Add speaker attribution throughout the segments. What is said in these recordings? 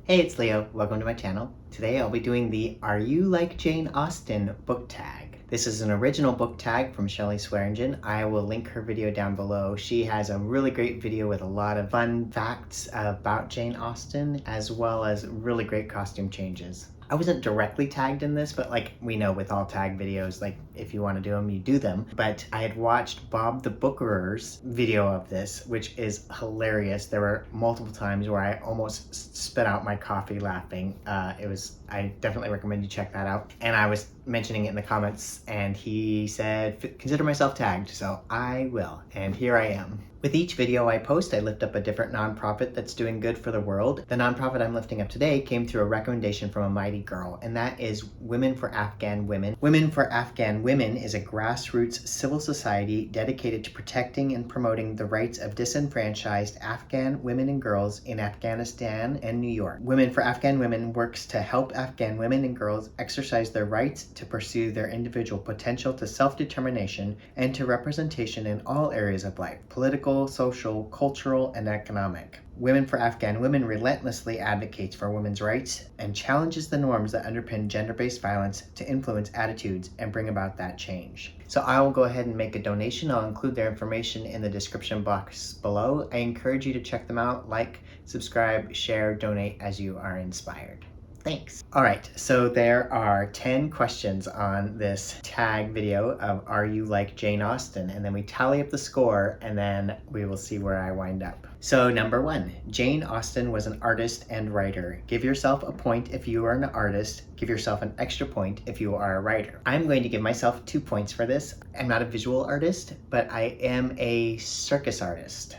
Speaker 1: Hey, it's Leo. Welcome to my channel. Today I'll be doing the Are You Like Jane Austen book tag. This is an original book tag from Shelley Swearingen. I will link her video down below. She has a really great video with a lot of fun facts about Jane Austen, as well as really great costume changes. I wasn't directly tagged in this, but like we know with all tag videos, like if you want to do them, you do them. But I had watched Bob the Bookerer's video of this, which is hilarious. There were multiple times where I almost spit out my coffee laughing. I definitely recommend you check that out. And I was mentioning it in the comments and he said, consider myself tagged. So I will, and here I am. With each video I post, I lift up a different nonprofit that's doing good for the world. The nonprofit I'm lifting up today came through a recommendation from a mighty girl, and that is Women for Afghan Women. Women for Afghan Women is a grassroots civil society dedicated to protecting and promoting the rights of disenfranchised Afghan women and girls in Afghanistan and New York. Women for Afghan Women works to help Afghan women and girls exercise their rights to pursue their individual potential to self-determination and to representation in all areas of life: political, social, cultural, and economic. Women for Afghan Women relentlessly advocates for women's rights and challenges the norms that underpin gender-based violence to influence attitudes and bring about that change. So I will go ahead and make a donation. I'll include their information in the description box below. I encourage you to check them out, like, subscribe, share, donate as you are inspired. Thanks. All right, so there are 10 questions on this tag video of Are You Like Jane Austen? And then we tally up the score and then we will see where I wind up. So number 1, Jane Austen was an artist and writer. Give yourself a point if you are an artist. Give yourself an extra point if you are a writer. I'm going to give myself 2 points for this. I'm not a visual artist, but I am a circus artist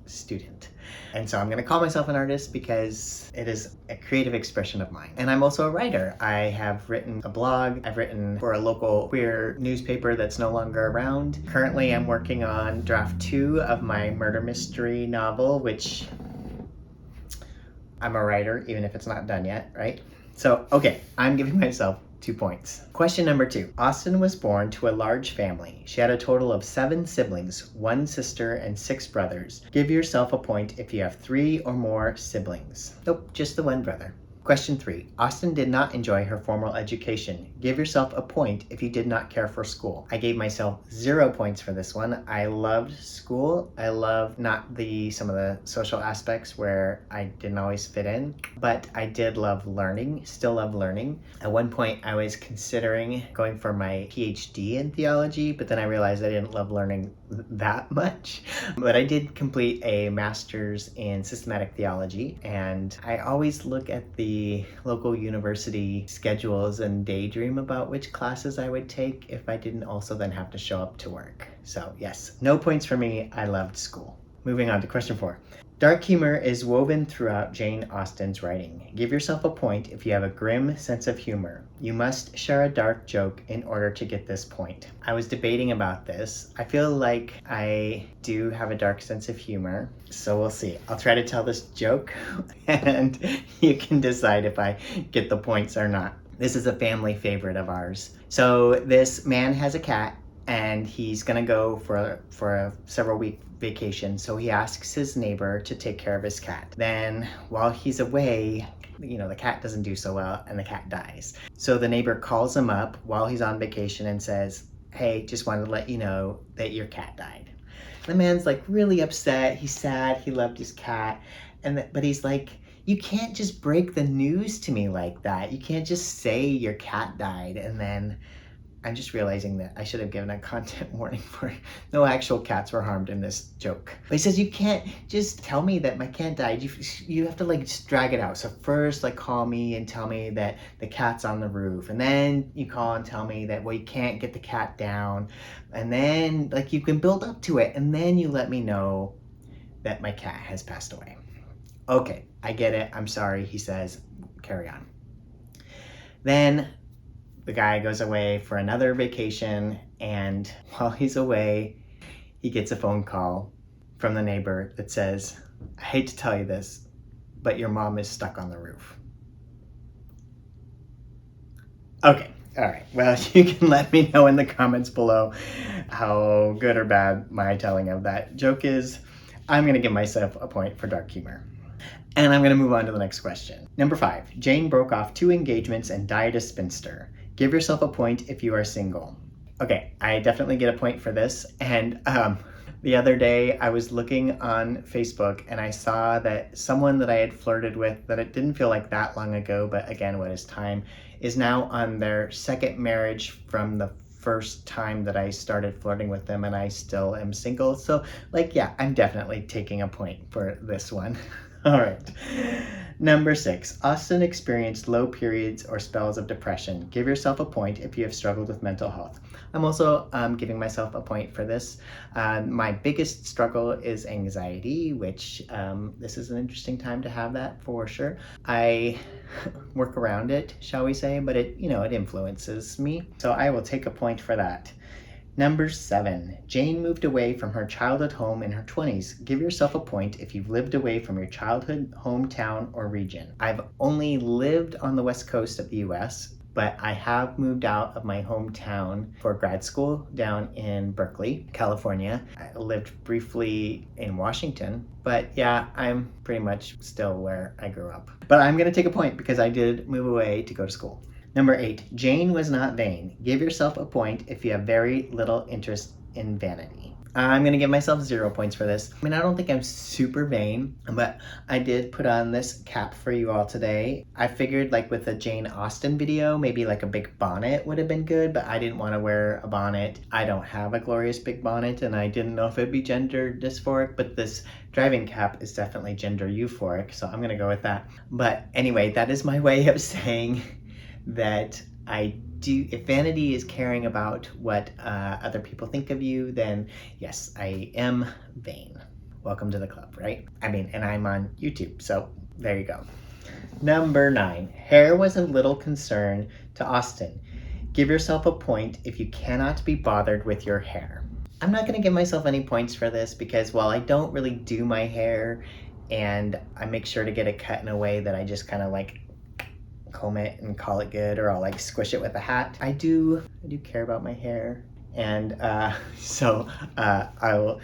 Speaker 1: student. And so I'm going to call myself an artist because it is a creative expression of mine. And I'm also a writer. I have written a blog. I've written for a local queer newspaper that's no longer around. Currently, I'm working on draft 2 of my murder mystery novel, which I'm a writer, even if it's not done yet, right? So, okay, I'm giving myself 2 points. Question number 2. Austen was born to a large family. She had a total of 7 siblings, 1 sister and 6 brothers. Give yourself a point if you have 3 or more siblings. Nope, just the 1 brother. Question 3. Austen did not enjoy her formal education. Give yourself a point if you did not care for school. I gave myself 0 points for this one. I loved school. I loved not some of the social aspects where I didn't always fit in, but I did love learning, still love learning. At one point I was considering going for my PhD in theology, but then I realized I didn't love learning that much. But I did complete a master's in systematic theology, and I always look at the local university schedules and daydream about which classes I would take if I didn't also then have to show up to work. So yes, no points for me. I loved school. Moving on to question 4. Dark humor is woven throughout Jane Austen's writing. Give yourself a point if you have a grim sense of humor. You must share a dark joke in order to get this point. I was debating about this. I feel like I do have a dark sense of humor, so we'll see. I'll try to tell this joke and you can decide if I get the points or not. This is a family favorite of ours. So this man has a cat and he's gonna go for a several week vacation. So he asks his neighbor to take care of his cat. Then while he's away, the cat doesn't do so well and the cat dies. So the neighbor calls him up while he's on vacation and says, hey, just wanted to let you know that your cat died. The man's like really upset. He's sad. He loved his cat. But he's like, you can't just break the news to me like that. You can't just say your cat died. And then I'm just realizing that I should have given a content warning for no actual cats were harmed in this joke. But he says, you can't just tell me that my cat died. You have to just drag it out. So first call me and tell me that the cat's on the roof. And then you call and tell me that, well, you can't get the cat down. And then you can build up to it. And then you let me know that my cat has passed away. Okay, I get it. I'm sorry, he says, carry on. Then the guy goes away for another vacation, and while he's away, he gets a phone call from the neighbor that says, I hate to tell you this, but your mom is stuck on the roof. Okay, all right. Well, you can let me know in the comments below how good or bad my telling of that joke is. I'm gonna give myself a point for dark humor. And I'm going to move on to the next question. Number 5. Jane broke off 2 engagements and died a spinster. Give yourself a point if you are single. Okay, I definitely get a point for this. And the other day I was looking on Facebook and I saw that someone that I had flirted with, that it didn't feel like that long ago, but again, what is time, is now on their second marriage from the first time that I started flirting with them, and I still am single. So like, yeah, I'm definitely taking a point for this one. All right. Number 6, Austin experienced low periods or spells of depression. Give yourself a point if you have struggled with mental health. I'm also giving myself a point for this. My biggest struggle is anxiety, which this is an interesting time to have that for sure. I work around it, shall we say, but it influences me. So I will take a point for that. Number 7, Jane moved away from her childhood home in her 20s. Give yourself a point if you've lived away from your childhood, hometown, or region. I've only lived on the west coast of the US, but I have moved out of my hometown for grad school down in Berkeley, California. I lived briefly in Washington, but yeah, I'm pretty much still where I grew up. But I'm gonna take a point because I did move away to go to school. Number 8, Jane was not vain. Give yourself a point if you have very little interest in vanity. I'm going to give myself 0 points for this. I mean, I don't think I'm super vain, but I did put on this cap for you all today. I figured like with the Jane Austen video, maybe like a big bonnet would have been good, but I didn't want to wear a bonnet. I don't have a glorious big bonnet, and I didn't know if it'd be gender dysphoric, but this driving cap is definitely gender euphoric, so I'm going to go with that. But anyway, that is my way of saying that if vanity is caring about what other people think of you, then yes, I am vain. Welcome to the club, right? I mean, and I'm on YouTube, so there you go. Number 9, hair was a little concern to Austin. Give yourself a point if you cannot be bothered with your hair. I'm not going to give myself any points for this because while I don't really do my hair and I make sure to get it cut in a way that I just kind of like comb it and call it good, or I'll like squish it with a hat. I do care about my hair, and so I will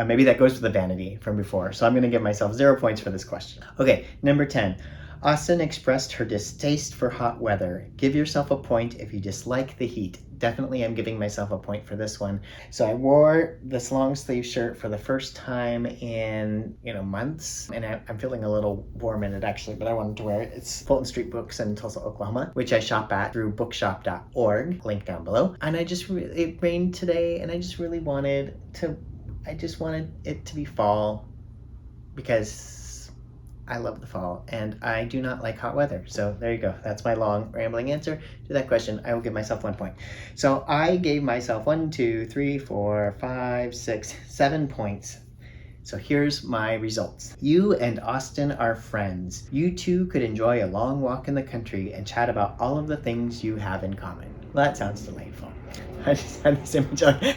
Speaker 1: maybe that goes with the vanity from before, so I'm going to give myself 0 points for this question. Okay, number 10, Austin expressed her distaste for hot weather. Give yourself a point if you dislike the heat. Definitely I'm giving myself a point for this one. So I wore this long sleeve shirt for the first time in months, and I'm feeling a little warm in it actually, but I wanted to wear it. It's Fulton Street Books in Tulsa, Oklahoma, which I shop at through bookshop.org, link down below. And it rained today, and I just wanted it to be fall because I love the fall, and I do not like hot weather. So there you go. That's my long, rambling answer to that question. I will give myself 1 point. So I gave myself 1, 2, 3, 4, 5, 6, 7 points. So here's my results. You and Austin are friends. You two could enjoy a long walk in the country and chat about all of the things you have in common. Well, that sounds delightful. I just had this image like,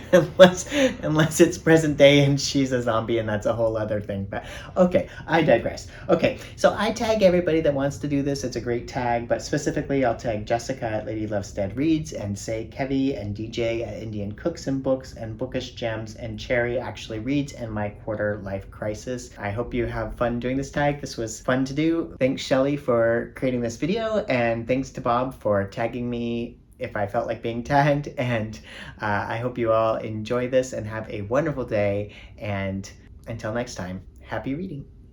Speaker 1: unless it's present day and she's a zombie, and that's a whole other thing. But okay, I digress. Okay, so I tag everybody that wants to do this. It's a great tag, but specifically I'll tag Jessica at Lady Loves Dead Reads, and say Kevy and DJ at Indian Cooks and Books, and Bookish Gems, and Cherry Actually Reads, and My Quarter Life Crisis. I hope you have fun doing this tag. This was fun to do. Thanks Shelly for creating this video, and thanks to Bob for tagging me if I felt like being tagged, and I hope you all enjoy this and have a wonderful day, and until next time, happy reading.